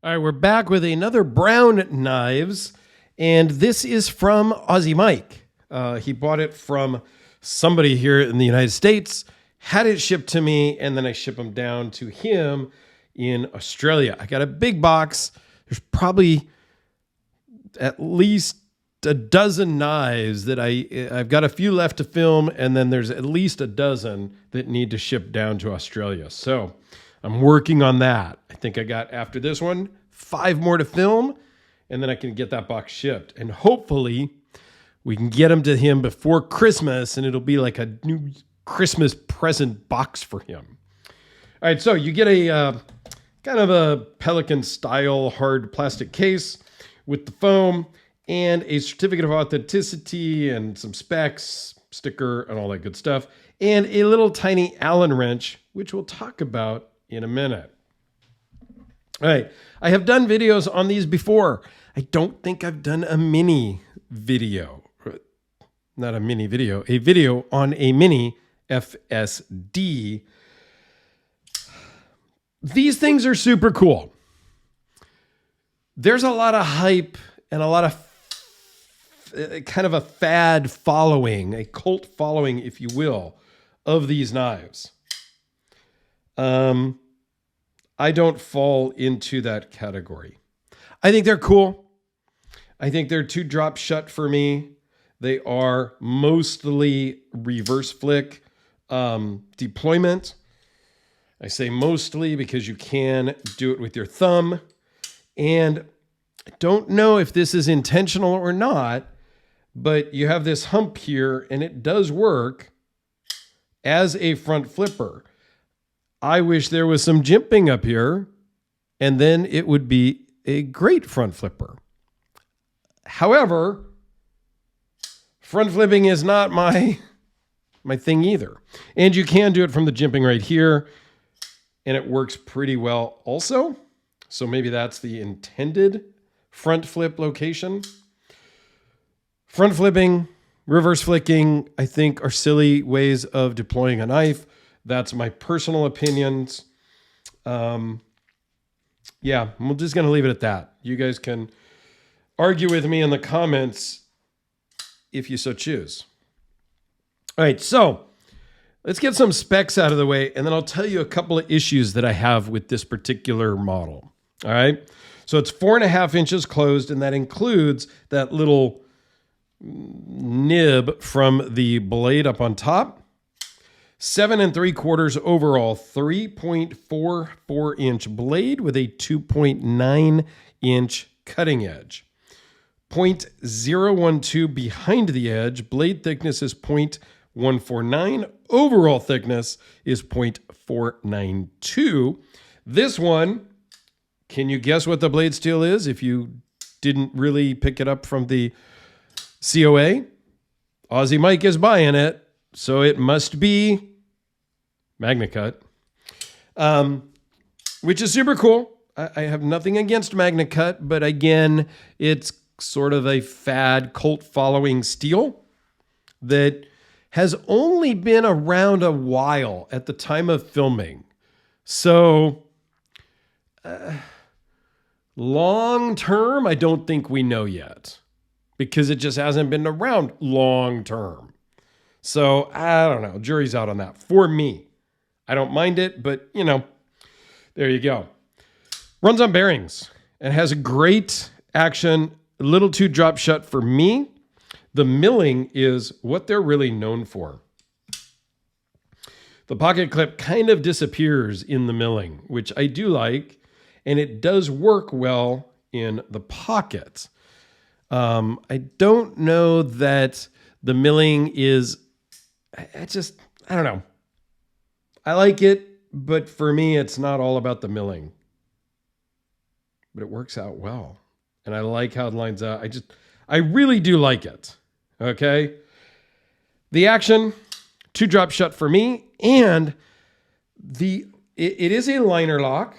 All right, we're back with another Brown Knives, and this is from Aussie Mike. He bought it from somebody here in the United States, had it shipped to me, and then I ship them down to him in Australia. I got a big box. There's probably at least a dozen knives that I've got a few left to film, and then there's at least a dozen that need to ship down to Australia. So I'm working on that. I think I got, after this one, 5 more to film, and then I can get that box shipped. And hopefully we can get them to him before Christmas, and it'll be like a new Christmas present box for him. All right, so you get a kind of a Pelican style hard plastic case with the foam and a certificate of authenticity and some specs, sticker, and all that good stuff, and a little tiny Allen wrench, which we'll talk about in a minute. All right, I have done videos on these before. I don't think I've done a mini video. Not a mini video, a video on a mini FSD. These things are super cool. There's a lot of hype and a lot of kind of a fad following, a cult following, if you will, of these knives. I don't fall into that category. I think they're cool. I think they're too drop shut for me. They are mostly reverse flick deployment. I say mostly because you can do it with your thumb. And I don't know if this is intentional or not, but you have this hump here and it does work as a front flipper. I wish there was some jimping up here, and then it would be a great front flipper. However, front flipping is not my thing either. And you can do it from the jimping right here, and it works pretty well also. So maybe that's the intended front flip location. Front flipping, reverse flicking, I think are silly ways of deploying a knife. That's my personal opinions. Yeah, I'm just going to leave it at that. You guys can argue with me in the comments if you so choose. All right, so let's get some specs out of the way, and then I'll tell you a couple of issues that I have with this particular model. All right, so it's 4.5 inches closed, and that includes that little nib from the blade up on top. 7 3/4 overall, 3.44 inch blade with a 2.9 inch cutting edge. 0.012 behind the edge. Blade thickness is 0.149. Overall thickness is 0.492. This one, can you guess what the blade steel is if you didn't really pick it up from the COA? Aussie Mike is buying it, so it must be MagnaCut, which is super cool. I have nothing against MagnaCut, but again, it's sort of a fad cult following steel that has only been around a while at the time of filming. So long term, I don't think we know yet because it just hasn't been around long term. So I don't know. Jury's out on that for me. I don't mind it, but you know, there you go. Runs on bearings and has a great action. A little too drop shut for me. The milling is what they're really known for. The pocket clip kind of disappears in the milling, which I do like, and it does work well in the pocket. I don't know that the milling is, I don't know. I like it, but for me, it's not all about the milling. But it works out well. And I like how it lines up. I really do like it. Okay. The action, 2 drop shut for me. And it is a liner lock.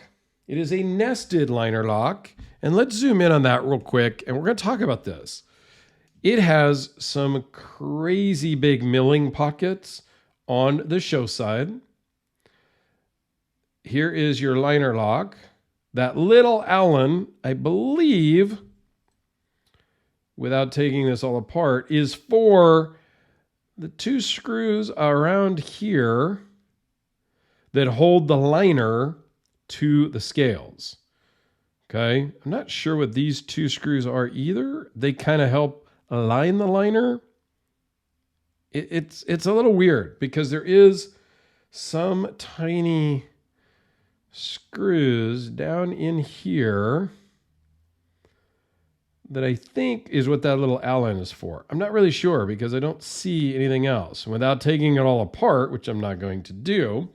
It is a nested liner lock. And let's zoom in on that real quick. And we're going to talk about this. It has some crazy big milling pockets on the show side. Here is your liner lock. That little Allen, I believe, without taking this all apart, is for the 2 screws around here that hold the liner to the scales. Okay, I'm not sure what these 2 screws are either. They kind of help align the liner. It's a little weird because there is some tiny screws down in here that I think is what that little Allen is for. I'm not really sure because I don't see anything else. And without taking it all apart, which I'm not going to do,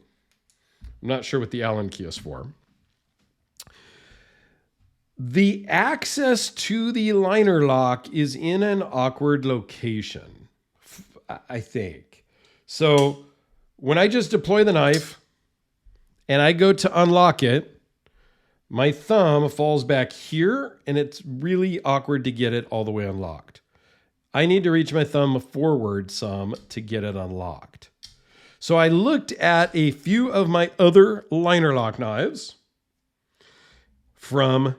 I'm not sure what the Allen key is for. The access to the liner lock is in an awkward location, I think. So when I just deploy the knife and I go to unlock it, my thumb falls back here and it's really awkward to get it all the way unlocked. I need to reach my thumb forward some to get it unlocked. So I looked at a few of my other liner lock knives from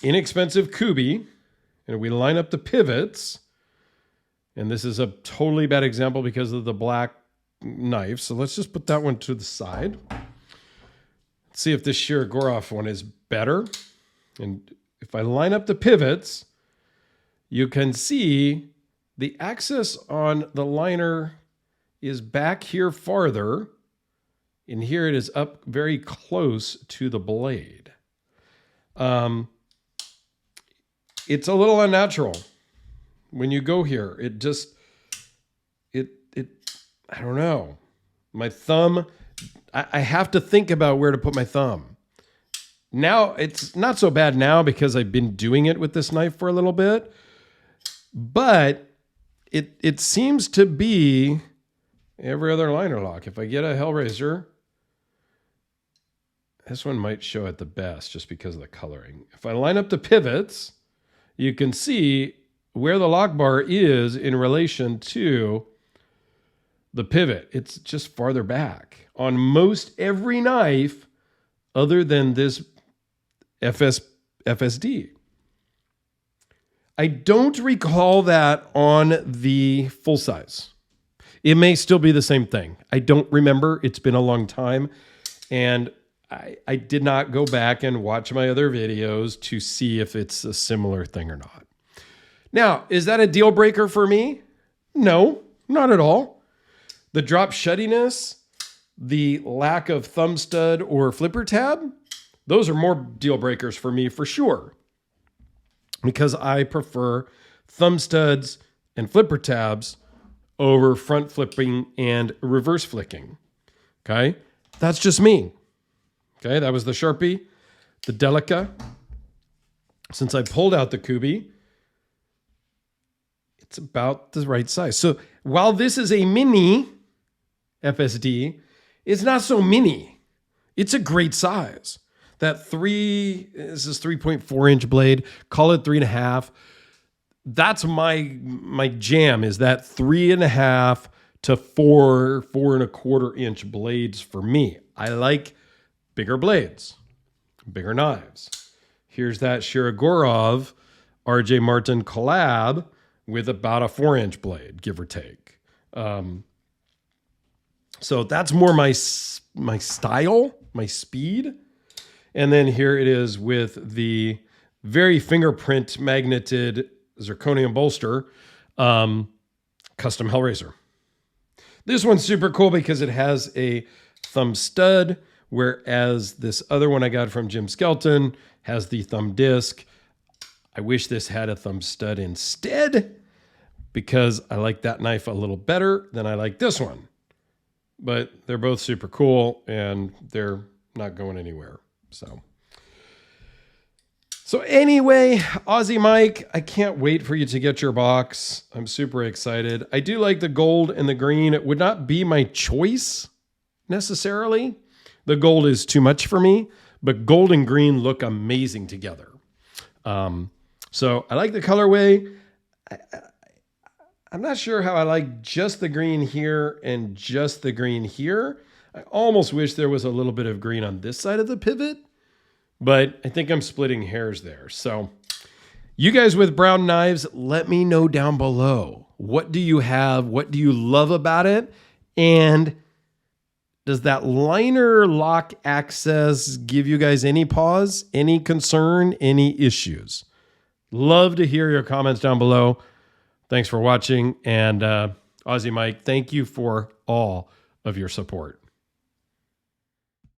inexpensive Kubi, and we line up the pivots. And this is a totally bad example because of the black knife. So let's just put that one to the side. Let's see if this Shirogorov one is better. And if I line up the pivots, you can see the access on the liner is back here farther. And here it is up very close to the blade. It's a little unnatural when you go here. I don't know. My thumb, I have to think about where to put my thumb. Now, it's not so bad now because I've been doing it with this knife for a little bit. But it seems to be every other liner lock. If I get a Hellraiser, this one might show it the best just because of the coloring. If I line up the pivots, you can see where the lock bar is in relation to the pivot. It's just farther back on most every knife other than this FSD. I don't recall that on the full size. It may still be the same thing. I don't remember. It's been a long time. And I did not go back and watch my other videos to see if it's a similar thing or not. Now, is that a deal breaker for me? No, not at all. The drop shuttiness, the lack of thumb stud or flipper tab, those are more deal breakers for me for sure. Because I prefer thumb studs and flipper tabs over front flipping and reverse flicking. Okay, that's just me. Okay, that was the Sharpie, the Delica. Since I pulled out the Kubi, it's about the right size. So while this is a mini FSD, it's not so mini. It's a great size. This is 3.4 inch blade, call it 3.5. That's my jam, is that 3.5 to 4.25 inch blades for me. I like bigger blades, bigger knives. Here's that Shirogorov RJ Martin collab with about a 4-inch blade, give or take. So that's more my style, my speed. And then here it is with the very fingerprint magneted zirconium bolster, custom Hellraiser. This one's super cool because it has a thumb stud, whereas this other one I got from Jim Skelton has the thumb disc. I wish this had a thumb stud instead because I like that knife a little better than I like this one. But they're both super cool and they're not going anywhere. So anyway, Aussie Mike, I can't wait for you to get your box. I'm super excited. I do like the gold and the green. It would not be my choice necessarily. The gold is too much for me, but gold and green look amazing together. So I like the colorway. I'm not sure how I like just the green here and just the green here. I almost wish there was a little bit of green on this side of the pivot, but I think I'm splitting hairs there. So you guys with brown knives, let me know down below. What do you have? What do you love about it? And does that liner lock access give you guys any pause, any concern, any issues? Love to hear your comments down below. Thanks for watching. And Aussie Mike, thank you for all of your support.